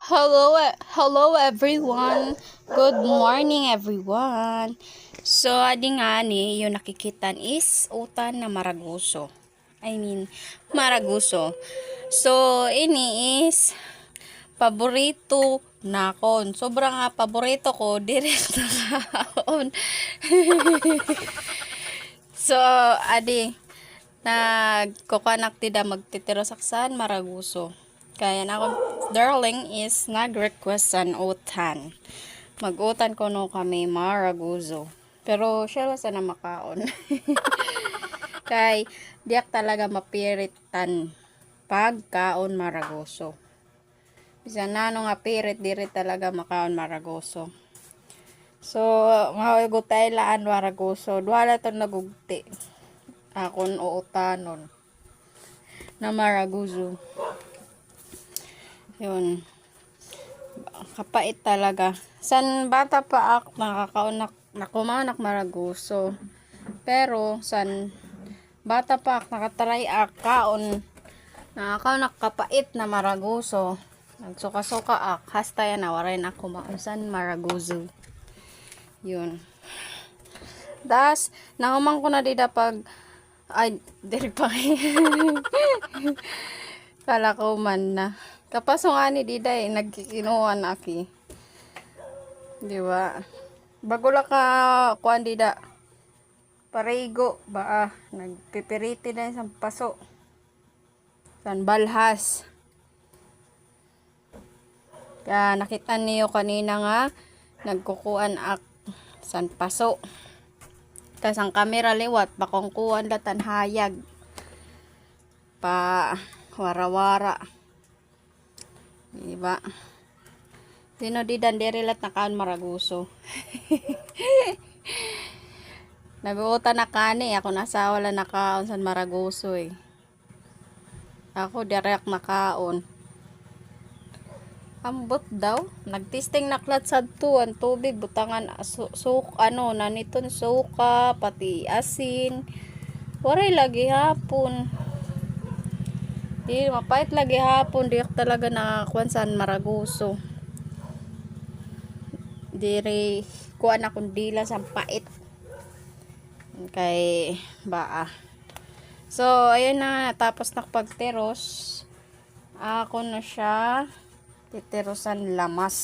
Hello everyone. Good morning everyone. So, adi nga ni, yung nakikitan is utan na maraguso. Maraguso. So, ini is paborito nakon. Sobrang nga paborito ko, direct na kaon. So, adi, nagkukanak tida magtitiro saksan maraguso. Kaya na akong darling is nag-request an utan. Mag-utan ko no kami maraguso. Pero siya lang sana makaon. Kay diak talaga mapiritan pagkaon maraguso. Bisan na nga pirit diri talaga makaon maraguso. So, mahugutay laan maraguso. Duhala to nagugti. Akon uutanon na maraguso. Yun. Kapait talaga. San bata pa ako nakakaunak nakumanak maraguso. Pero san bata pa ako nakatry kaon nakakaunak kapait na maraguso. Nagsuka-suka hasta yan nawaray na ako maunsan maraguso. Yun. Das, nakamang ko na dida pag ay, diri pa. Kala ko man na. Kapasong ani dida nagkikinuan aki. Di ba? Bago la ka kuan dida. Parego ba nagpipiriti na sa paso. San balhas. Kaya nakita niyo kanina nga nagkukuan san paso. Tas ang kamera liwat pakongkuan datan hayag. Pa wara-wara. Diba? Sino di dandirilat na kaan maraguso. Naguutan na kani. Ako nasa wala na kaon san maraguso eh. Ako direct na kaon. Ambot daw. Nagtisting naklat sa tuan tubig. Butangan naniton suka. Pati asin. Waray lagi hapon. Di mapait lagi hapon di talaga nakakuan san maraguso. Diri kuan akong dila sa pait. Kay baa. So ayun na tapos nakapagteros. Ako na siya titerosan lamas.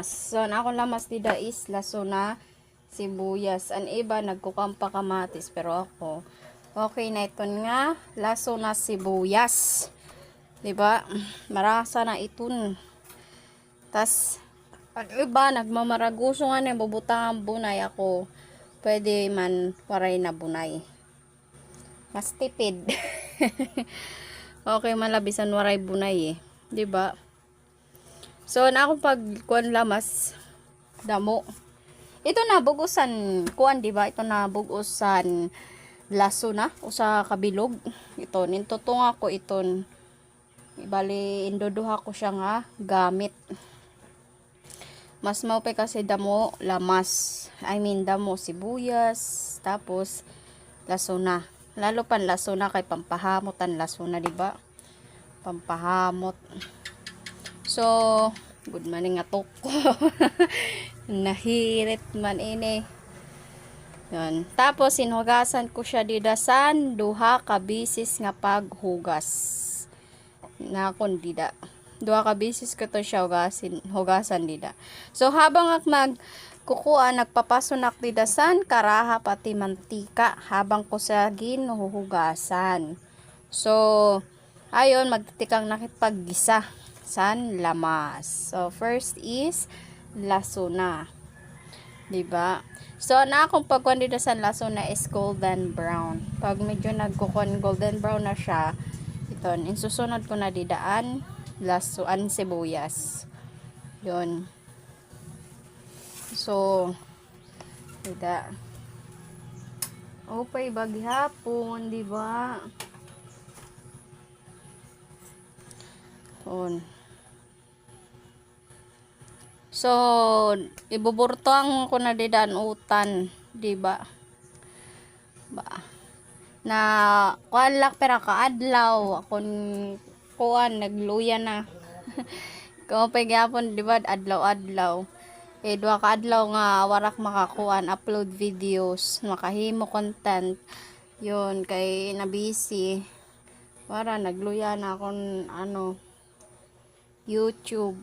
So na ako lamas dida is laso na sibuyas. Ang iba nagkukampa kamatis pero ako okay na ito nga laso na sibuyas. Diba? Marasa na iton. Tas ang iba nagmamaraguso nga na bubutang bunay ako. Pwede man waray na bunay. Mas tipid. Okay malabisan waray bunay eh. Diba? So na akong pagkuan lamas damo. Ito na bugusan kuan di ba? Ito na bugusan laso na usa kabilog. Ito nintutung ako iton. Bali indoduha ko siya nga gamit. Mas maupay kasi damo lamas. Damo sibuyas tapos laso na. Lalo pan laso na kay pampahamot ang laso na di ba? Pampahamot. So good morning atok ko. Nahirit man ini. Yan. Tapos sinhugasan ko siya didasan duha ka bisis nga paghugas. Na kon dida. Duha ka bisis ko to siya hugasan dida. So habang magkukuan nagpapasonak didasan karaha pati mantika habang ko sa ginuhugasan. So ayon magtitikang nakitpaggisa san lamas. So first is laso na. Diba? So na akong pagkuan dito sa laso na is golden brown. Pag medyo nagkukuan golden brown na siya, iton insusunod ko na didaan lasuan sibuyas. Yun. So dida. Opay baghapon, di ba? On. So, ibuburtong ko na didaan utan, di ba? na kuan lak pera kaadlaw akon kuan nagluya na. Kung pagyapon di ba adlaw-adlaw. Duha ka adlaw nga warak makakuan upload videos, makahimo content. Yun kay na busy. Wara nagluya na akon YouTube.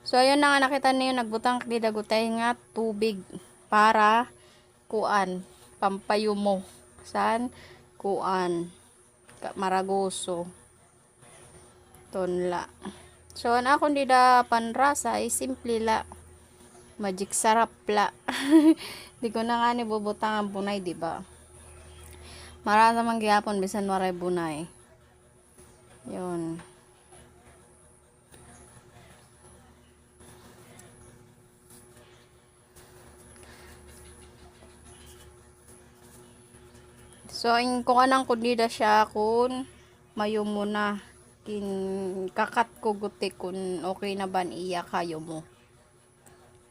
So ayun na nga nakita niyo nagbutang di dagutay nga tubig para kuan pampayumo san kuan Maragoso tonla. So na akong di da panrasa ay simple la magic sarap la. Di ko na nga ni bubutang ang bunay di ba? Marasa man gyapon bisan waray bunay. Yun. So, kung anang kundida siya kun mayo mo na kin kakat ko guti kun okay na ban iya kayo mo.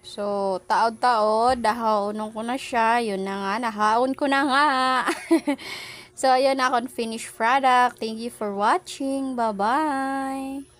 So, taod-taod dahawon ko na siya. Yun na nga, nahaon ko na nga. So, ayun na akong finished product. Thank you for watching. Bye-bye.